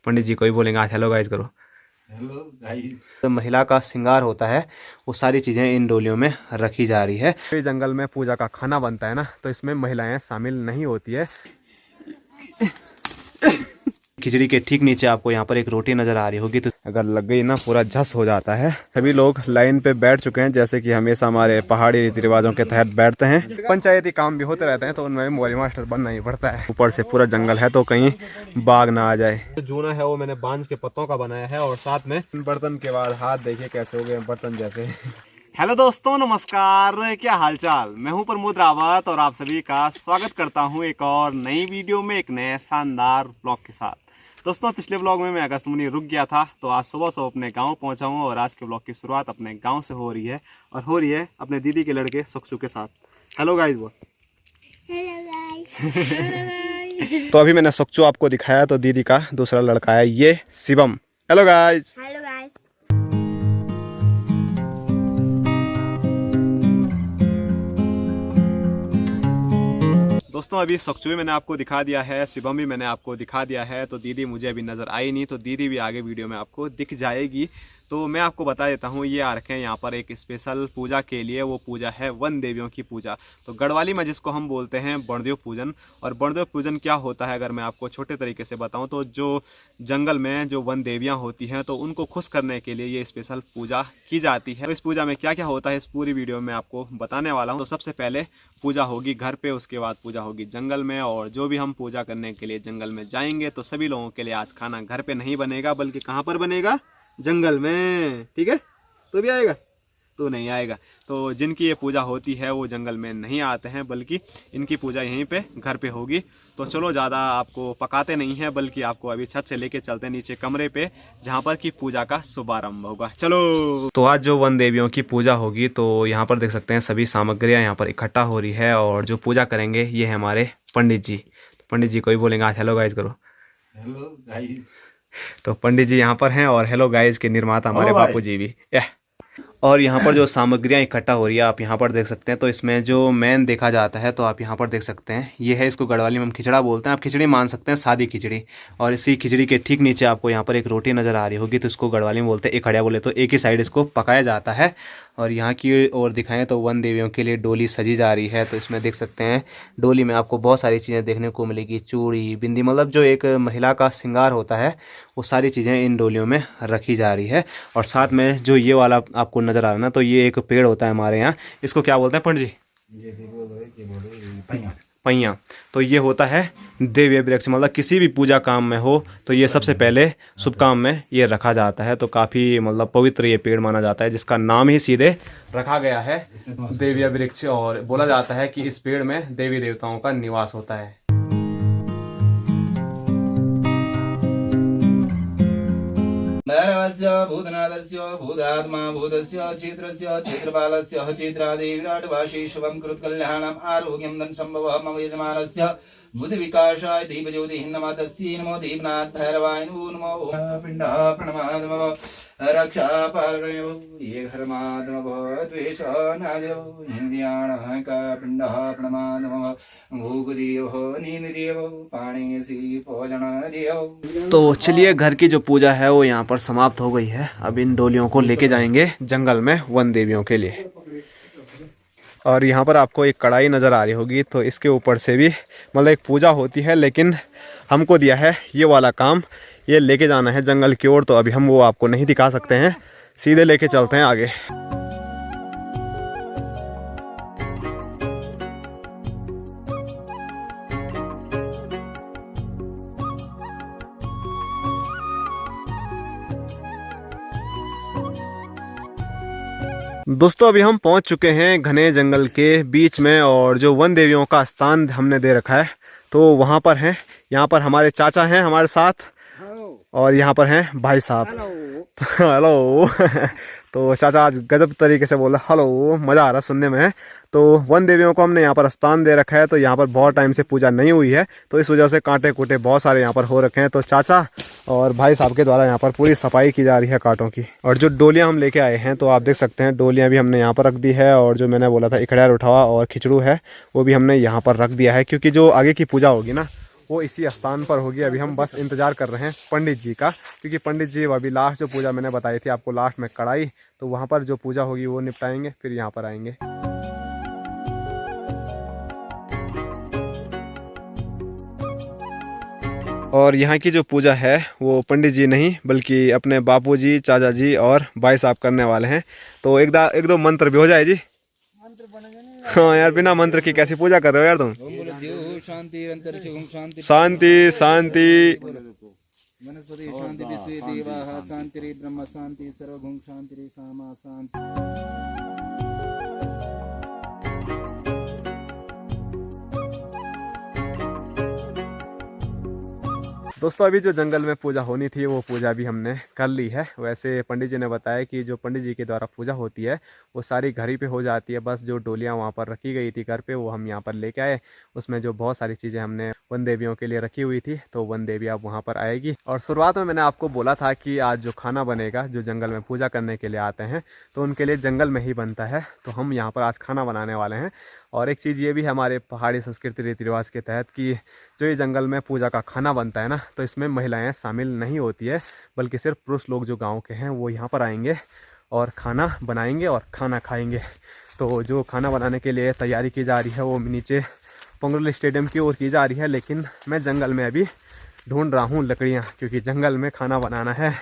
पंडित जी को ही बोलेंगे आज हेलो गाइस करो। Hello guys. तो महिला का श्रृंगार होता है वो सारी चीज़ें इन डोलियों में रखी जा रही है। इस जंगल में पूजा का खाना बनता है ना, तो इसमें महिलाएं शामिल नहीं होती है। खिचड़ी के ठीक नीचे आपको यहाँ पर एक रोटी नजर आ रही होगी, तो अगर लग गई ना पूरा झस हो जाता है। सभी लोग लाइन पे बैठ चुके हैं, जैसे कि हमेशा हमारे पहाड़ी रीति रिवाजों के तहत बैठते हैं। पंचायती काम भी होते रहते हैं तो उनमें मोरी मास्टर बनना ही पड़ता है। ऊपर से पूरा जंगल है तो कहीं बाघ ना आ जाए। जो जूना है वो मैंने बांज के पत्तों का बनाया है, और साथ में बर्तन के बाद हाथ देखिए कैसे हो गए बर्तन जैसे। हेलो दोस्तों, नमस्कार, क्या हालचाल। मैं हूं प्रमोद रावत और आप सभी का स्वागत करता हूं एक और नई वीडियो में, एक नए शानदार ब्लॉग के साथ। दोस्तों, पिछले ब्लॉग में मैं अगस्त मुनि रुक गया था, तो आज सुबह सुबह अपने गांव पहुंचा हूं और आज के ब्लॉग की शुरुआत अपने गांव से हो रही है, और हो रही है अपने दीदी के लड़के सुखचू के साथ। हेलो गाइस वो। Hello guys. तो अभी मैंने सुखचू आपको दिखाया, तो दीदी का दूसरा लड़का है ये Shivam. Hello guys. Hello guys. दोस्तों, अभी सुखचू भी मैंने आपको दिखा दिया है, शिवम भी मैंने आपको दिखा दिया है, तो दीदी मुझे अभी नज़र आई नहीं, तो दीदी भी आगे वीडियो में आपको दिख जाएगी। तो मैं आपको बता देता हूँ, ये आ रखे हैं यहाँ पर एक स्पेशल पूजा के लिए। वो पूजा है वन देवियों की पूजा, तो गढ़वाली में जिसको हम बोलते हैं बणदेव पूजन। और बणदेव पूजन क्या होता है, अगर मैं आपको छोटे तरीके से बताऊँ, तो जो जंगल में जो वन देवियाँ होती हैं, तो उनको खुश करने के लिए ये स्पेशल पूजा की जाती है। तो इस पूजा में क्या क्या होता है, इस पूरी वीडियो में आपको बताने वाला हूँ। तो सबसे पहले पूजा होगी घर पे, उसके बाद पूजा होगी जंगल में, और जो भी हम पूजा करने के लिए जंगल में जाएंगे, तो सभी लोगों के लिए आज खाना घर पे नहीं बनेगा, बल्कि कहाँ पर बनेगा, जंगल में। ठीक है, तो भी आएगा तो नहीं आएगा। तो जिनकी ये पूजा होती है वो जंगल में नहीं आते हैं, बल्कि इनकी पूजा यहीं पे घर पे होगी। तो चलो, ज़्यादा आपको पकाते नहीं हैं, बल्कि आपको अभी छत से लेके चलते हैं नीचे कमरे पे, जहाँ पर की पूजा का शुभारंभ होगा। चलो। तो आज जो वन देवियों की पूजा होगी, तो यहाँ पर देख सकते हैं सभी सामग्रियाँ यहाँ पर इकट्ठा हो रही है, और जो पूजा करेंगे ये है हमारे पंडित जी। तो पंडित जी को ही बोलेंगे आज हेलो गाइस करो। Hello guys. तो पंडित जी यहाँ पर हैं, और हेलो गाइस के निर्माता हमारे बापू जी भी। और यहाँ पर जो सामग्रियाँ इकट्ठा हो रही है आप यहाँ पर देख सकते हैं। तो इसमें जो मेन देखा जाता है, तो आप यहाँ पर देख सकते हैं, ये है, इसको गढ़वाली में हम खिचड़ा बोलते हैं। आप खिचड़ी मान सकते हैं, सादी खिचड़ी। और इसी खिचड़ी के ठीक नीचे आपको यहाँ पर एक रोटी नज़र आ रही होगी, तो इसको गढ़वाली में बोलते हैं एक खड़िया बोले, तो एक ही साइड इसको पकाया जाता है। और यहाँ की ओर दिखाएं तो वन देवियों के लिए डोली सजी जा रही है। तो इसमें देख सकते हैं डोली में आपको बहुत सारी चीज़ें देखने को मिलेगी, चूड़ी, बिंदी, मतलब जो एक महिला का श्रृंगार होता है वो सारी चीज़ें इन डोलियों में रखी जा रही है। और साथ में जो ये वाला आपको नज़र आ रहा है ना, तो ये एक पेड़ होता है हमारे यहाँ, इसको क्या बोलते हैं पंडित जी? पैया। तो ये होता है देवी वृक्ष, मतलब किसी भी पूजा काम में हो तो ये सबसे पहले शुभ काम में ये रखा जाता है। तो काफ़ी मतलब पवित्र ये पेड़ माना जाता है, जिसका नाम ही सीधे रखा गया है देवी वृक्ष। और बोला जाता है कि इस पेड़ में देवी देवताओं का निवास होता है। भैरवस्य भूतनाथस्य भूतात्मा भूतस्य चित्रस्य चित्रपालस्य चित्रादि विराटभाषी शुभं कृत्कल्याणम् आरोग्यं धन संभवः मम यजमानस्य बुद्धि विकासाय दीपज्योतिः नमः तस्यै नमो दीपनाथ भैरवाय नमो पिण्डः प्रणमाद नमः रक्षा पारणयो ये घर्माद नमः द्वेष नाजो हिन्द्याणः का पिण्डः प्रणमाद नमः भूगदेव नीनदेव पाणिसी भोजन देव। तो चलिए, घर की जो पूजा है वो यहाँ पर समाप्त हो गई है। अब इन डोलियों को लेके जाएंगे जंगल में वन देवियों के लिए। और यहाँ पर आपको एक कढ़ाई नज़र आ रही होगी, तो इसके ऊपर से भी मतलब एक पूजा होती है, लेकिन हमको दिया है ये वाला काम, ये लेके जाना है जंगल की ओर। तो अभी हम वो आपको नहीं दिखा सकते हैं, सीधे लेके चलते हैं आगे। दोस्तों, अभी हम पहुंच चुके हैं घने जंगल के बीच में, और जो वन देवियों का स्थान हमने दे रखा है, तो वहां पर हैं। यहाँ पर हमारे चाचा हैं हमारे साथ, और यहाँ पर हैं भाई साहब। हेलो। तो चाचा आज गजब तरीके से बोल रहा, हेलो, मज़ा आ रहा सुनने में। तो वन देवियों को हमने यहाँ पर स्थान दे रखा है, तो यहाँ पर बहुत टाइम से पूजा नहीं हुई है, तो इस वजह से कांटे कूटे बहुत सारे यहाँ पर हो रखे हैं। तो चाचा और भाई साहब के द्वारा यहाँ पर पूरी सफाई की जा रही है कांटों की। और जो डोलियाँ हम लेके आए हैं, तो आप देख सकते हैं डोलियाँ भी हमने यहाँ पर रख दी है, और जो मैंने बोला था इकड़िया उठावा और खिचड़ू है वो भी हमने यहाँ पर रख दिया है, क्योंकि जो आगे की पूजा होगी ना वो इसी स्थान पर होगी। अभी हम बस इंतज़ार कर रहे हैं पंडित जी का, क्योंकि पंडित जी अभी लास्ट जो पूजा मैंने बताई थी आपको लास्ट में कढ़ाई, तो वहाँ पर जो पूजा होगी वो निपटाएंगे, फिर यहाँ पर आएंगे। और यहाँ की जो पूजा है वो पंडित जी नहीं बल्कि अपने बापूजी, चाचा जी और भाई साहब करने वाले हैं। तो एक दो मंत्र भी हो जाए जी। हाँ यार, बिना मंत्र की कैसी पूजा कर रहे हो यार तुम। शांति शांति वनस्पति शांति विश्वे देवाः शांतिरे ब्रह्म शांति सर्वभूम शांतिरे सामा शांति। दोस्तों अभी जो जंगल में पूजा होनी थी वो पूजा भी हमने कर ली है। वैसे पंडित जी ने बताया कि जो पंडित जी के द्वारा पूजा होती है वो सारी घर ही पे हो जाती है, बस जो डोलियाँ वहाँ पर रखी गई थी घर पे वो हम यहाँ पर लेके आए। उसमें जो बहुत सारी चीज़ें हमने वन देवियों के लिए रखी हुई थी, तो वन देवी अब वहाँ पर आएगी। और शुरुआत में मैंने आपको बोला था कि आज जो खाना बनेगा, जो जंगल में पूजा करने के लिए आते हैं तो उनके लिए जंगल में ही बनता है, तो हम यहाँ पर आज खाना बनाने वाले हैं। और एक चीज़ ये भी हमारे पहाड़ी संस्कृति रीति रिवाज के तहत कि जो ये जंगल में पूजा का खाना बनता है ना, तो इसमें महिलाएं शामिल नहीं होती है, बल्कि सिर्फ पुरुष लोग जो गांव के हैं वो यहाँ पर आएंगे और खाना बनाएंगे और खाना खाएंगे। तो जो खाना बनाने के लिए तैयारी की जा रही है वो नीचे पोंगरली स्टेडियम की ओर की जा रही है, लेकिन मैं जंगल में अभी ढूंढ रहा हूँ लकड़ियाँ, क्योंकि जंगल में खाना बनाना है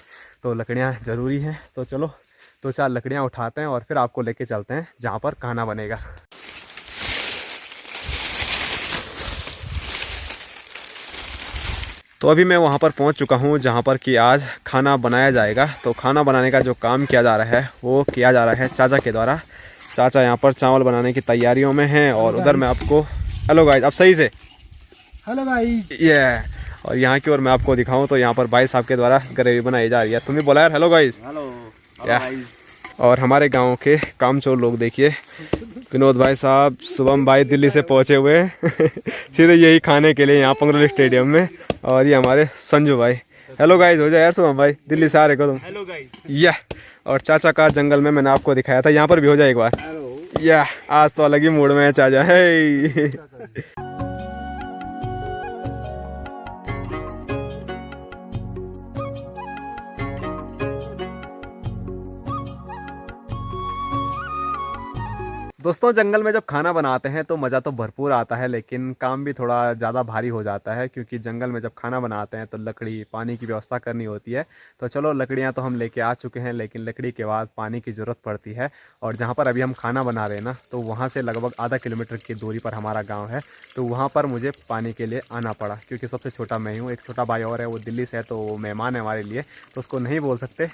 तो लकड़ियाँ ज़रूरी हैं। तो चलो 2-4 लकड़ियाँ उठाते हैं और फिर आपको लेके चलते हैं जहाँ पर खाना बनेगा। तो अभी मैं वहाँ पर पहुँच चुका हूँ जहाँ पर कि आज खाना बनाया जाएगा। तो खाना बनाने का जो काम किया जा रहा है वो किया जा रहा है चाचा के द्वारा। चाचा यहाँ पर चावल बनाने की तैयारियों में हैं और उधर मैं आपको हेलो गाइस, अब सही से हेलो गाइस ये और यहाँ की ओर मैं आपको दिखाऊँ तो यहाँ पर भाई साहब के द्वारा ग्रेवी बनाई जा रही है। तुम्हें बोला यार हेलो गाइस। हेलो। और हमारे गाँव के कामचोर लोग देखिए, विनोद भाई साहब, शुभम भाई दिल्ली से पहुँचे हुए हैं सीधे यही खाने के लिए यहाँ पोंगरली स्टेडियम में। और ये हमारे संजू भाई, हेलो गाइस हो जाए यार, शुभम भाई दिल्ली से आ रहे हो तुम। Hello guys. या और चाचा का जंगल में मैंने आपको दिखाया था, यहाँ पर भी हो जाए एक बार। या आज तो अलग ही मूड में है चाचा है। दोस्तों जंगल में जब खाना बनाते हैं तो मज़ा तो भरपूर आता है, लेकिन काम भी थोड़ा ज़्यादा भारी हो जाता है, क्योंकि जंगल में जब खाना बनाते हैं तो लकड़ी पानी की व्यवस्था करनी होती है। तो चलो लकड़ियाँ तो हम लेके आ चुके हैं, लेकिन लकड़ी के बाद पानी की ज़रूरत पड़ती है। और जहाँ पर अभी हम खाना बना रहे हैं ना, तो वहाँ से लगभग आधा किलोमीटर की दूरी पर हमारा गाँव है। तो वहाँ पर मुझे पानी के लिए आना पड़ा, क्योंकि सबसे छोटा मैं हूँ, एक छोटा भाई और है वो दिल्ली से है, तो वो मेहमान है हमारे लिए, तो उसको नहीं बोल सकते।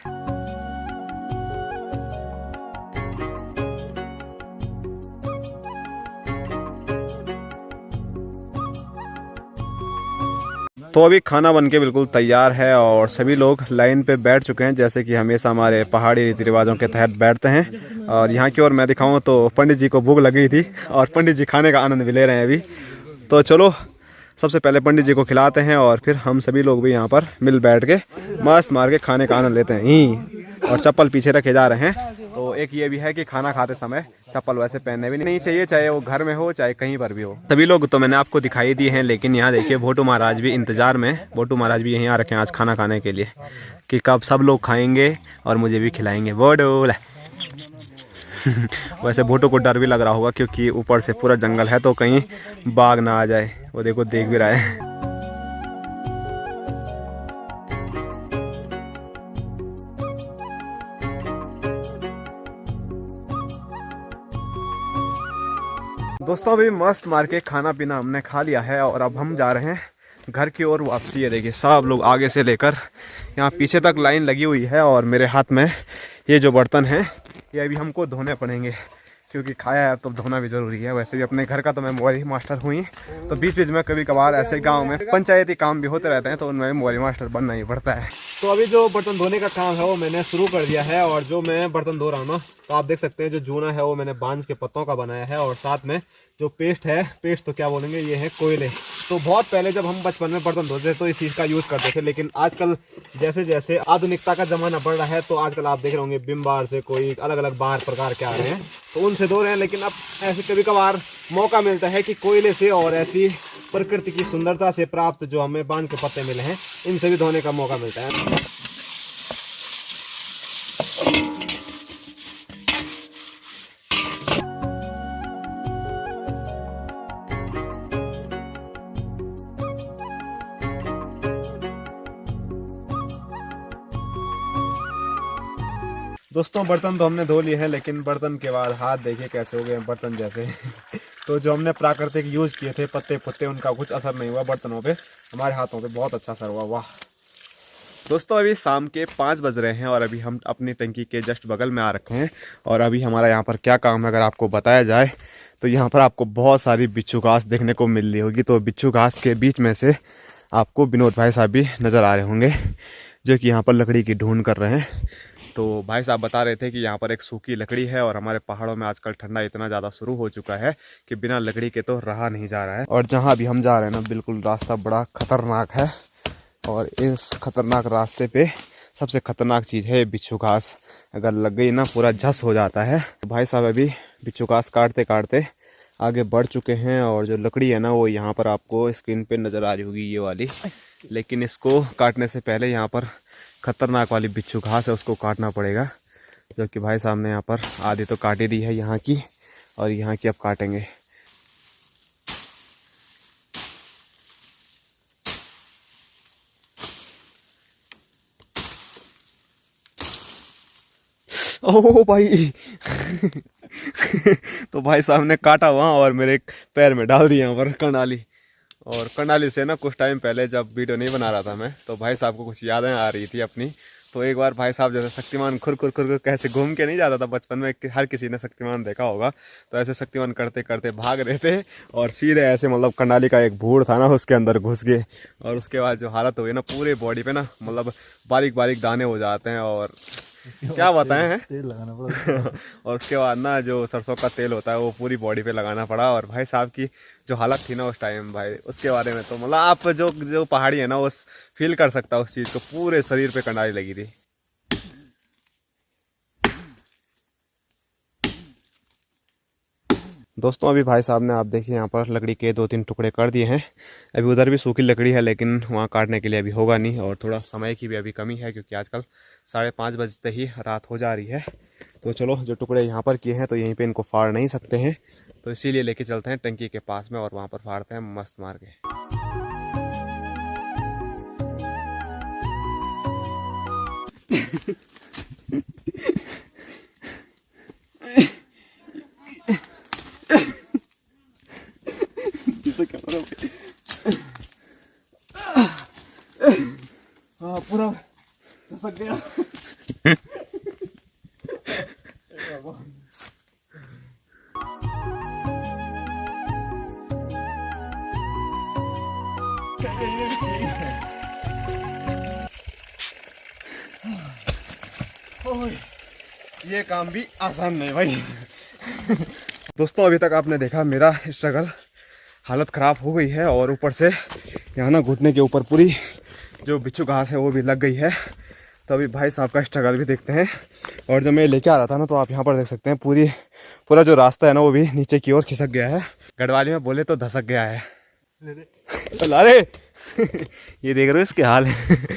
तो अभी खाना बनके बिल्कुल तैयार है और सभी लोग लाइन पे बैठ चुके हैं, जैसे कि हमेशा हमारे पहाड़ी रीति रिवाजों के तहत बैठते हैं। और यहाँ की ओर मैं दिखाऊं तो पंडित जी को भूख लगी थी और पंडित जी खाने का आनंद भी ले रहे हैं अभी। तो चलो सबसे पहले पंडित जी को खिलाते हैं और फिर हम सभी लोग भी यहाँ पर मिल बैठ के मस्त मार के खाने का आनंद लेते हैं। और चप्पल पीछे रखे जा रहे हैं। तो एक ये भी है कि खाना खाते समय चप्पल वैसे पहनने भी नहीं चाहिए, चाहे वो घर में हो चाहे कहीं पर भी हो। सभी लोग तो मैंने आपको दिखाई दिए हैं, लेकिन यहाँ देखिए भोटू महाराज भी इंतजार में, भोटू महाराज भी यहीं आ रखे हैं आज खाना खाने के लिए, कि कब सब लोग खाएंगे और मुझे भी खिलाएंगे। बोडो वैसे भोटू को डर भी लग रहा होगा, क्योंकि ऊपर से पूरा जंगल है तो कहीं बाघ ना आ जाए। वो देखो देख भी रहा है। दोस्तों अभी मस्त मार के खाना पीना हमने खा लिया है और अब हम जा रहे हैं घर की ओर वापसी। है देखिए सब लोग आगे से लेकर यहाँ पीछे तक लाइन लगी हुई है और मेरे हाथ में ये जो बर्तन है ये अभी हमको धोने पड़ेंगे, क्योंकि खाया है तो धोना भी ज़रूरी है। वैसे भी अपने घर का तो मैं मोबाइल मास्टर हुई, तो बीच बीच में कभी कभार ऐसे गांव में पंचायती काम भी होते रहते हैं, तो उनमें मोबाइल मास्टर बनना ही पड़ता है। तो अभी जो बर्तन धोने का काम है वो मैंने शुरू कर दिया है। और जो मैं बर्तन धो रहा हूँ ना, तो आप देख सकते हैं जो जूना है वो मैंने बांज के पत्तों का बनाया है। और साथ में जो पेस्ट है, पेस्ट तो क्या बोलेंगे, ये है कोयले। तो बहुत पहले जब हम बचपन में बर्तन धोते थे तो इस चीज़ का यूज़ करते थे, लेकिन आजकल जैसे जैसे आधुनिकता का ज़माना बढ़ रहा है तो आजकल आप देख रहे होंगे विम बार से कोई अलग अलग बार प्रकार के आ रहे हैं, तो उनसे धो रहे हैं। लेकिन अब ऐसे कभी कभार मौका मिलता है कि कोयले से और ऐसी प्रकृति की सुंदरता से प्राप्त जो हमें बांध के पत्ते मिले हैं, इनसे भी धोने का मौका मिलता है। दोस्तों बर्तन तो हमने धो लिए हैं, लेकिन बर्तन के बाद हाथ देखिए कैसे हो गए बर्तन जैसे। तो जो हमने प्राकृतिक यूज़ किए थे पत्ते पुत्ते, उनका कुछ असर नहीं हुआ बर्तनों पे, हमारे हाथों पे बहुत अच्छा असर हुआ। वाह दोस्तों, अभी शाम के 5 बज रहे हैं और अभी हम अपनी टंकी के जस्ट बगल में आ रखे हैं। और अभी हमारा यहाँ पर क्या काम है अगर आपको बताया जाए तो यहाँ पर आपको बहुत सारी बिच्छू घास देखने को मिल रही होगी। तो बिच्छू घास के बीच में से आपको विनोद भाई साहब भी नज़र आ रहे होंगे, जो कि यहाँ पर लकड़ी की ढूंढ कर रहे हैं। तो भाई साहब बता रहे थे कि यहाँ पर एक सूखी लकड़ी है और हमारे पहाड़ों में आजकल ठंडा इतना ज़्यादा शुरू हो चुका है कि बिना लकड़ी के तो रहा नहीं जा रहा है। और जहाँ अभी हम जा रहे हैं ना, बिल्कुल रास्ता बड़ा खतरनाक है और इस खतरनाक रास्ते पे सबसे खतरनाक चीज़ है बिच्छू घास। अगर लग गई ना पूरा झस हो जाता है। तो भाई साहब अभी बिच्छू घास काटते काटते आगे बढ़ चुके हैं और जो लकड़ी है ना वो यहाँ पर आपको स्क्रीन पे नज़र आ रही होगी, ये वाली। लेकिन इसको काटने से पहले यहाँ पर खतरनाक वाली बिच्छू घास है, उसको काटना पड़ेगा, जो कि भाई साहब ने यहाँ पर आधी तो काटी दी है यहाँ की, और यहाँ की अब काटेंगे। ओह भाई तो भाई साहब ने काटा वहाँ और मेरे पैर में डाल दी यहाँ पर कर्नाली। और कर्नाली से ना कुछ टाइम पहले जब वीडियो नहीं बना रहा था मैं, तो भाई साहब को कुछ यादें आ रही थी अपनी। तो एक बार भाई साहब जैसे शक्तिमान खुर खुर खुर कैसे घूम के नहीं जाता था बचपन में, हर किसी ने शक्तिमान देखा होगा, तो ऐसे शक्तिमान करते करते भाग रहे थे और सीधे ऐसे मतलब कर्नाली का एक भूड़ था ना उसके अंदर घुस गए। और उसके बाद जो हालत हुई ना पूरे बॉडी पे ना, मतलब बारीक बारीक दाने हो जाते हैं और क्या बताएं हैं तेल लगाना पड़ा। और उसके बाद ना जो सरसों का तेल होता है वो पूरी बॉडी पे लगाना पड़ा। और भाई साहब की जो हालत थी ना उस टाइम, भाई उसके बारे में तो मतलब आप जो पहाड़ी है ना वो फील कर सकता है उस चीज़ को, पूरे शरीर पे कंडाली लगी थी। दोस्तों अभी भाई साहब ने आप देखिए यहाँ पर लकड़ी के 2-3 टुकड़े कर दिए हैं। अभी उधर भी सूखी लकड़ी है, लेकिन वहाँ काटने के लिए अभी होगा नहीं, और थोड़ा समय की भी अभी कमी है क्योंकि आजकल 5:30 बजते ही रात हो जा रही है। तो चलो जो टुकड़े यहाँ पर किए हैं तो यहीं पे इनको फाड़ नहीं सकते हैं, तो इसीलिए लेके चलते हैं टंकी के पास में और वहाँ पर फाड़ते हैं मस्त मार के। हाँ पूरा धसक गया। ये काम भी आसान नहीं भाई। दोस्तों अभी तक आपने देखा मेरा स्ट्रगल, हालत ख़राब हो गई है और ऊपर से यहाँ ना घुटने के ऊपर पूरी जो बिच्छू घास है वो भी लग गई है। तो अभी भाई साहब का स्ट्रगल भी देखते हैं। और जब मैं लेके आ रहा था ना तो आप यहाँ पर देख सकते हैं पूरा जो रास्ता है ना वो भी नीचे की ओर खिसक गया है, गढ़वाली में बोले तो धसक गया है। अरे ये देख रहे हो इसके हाल है।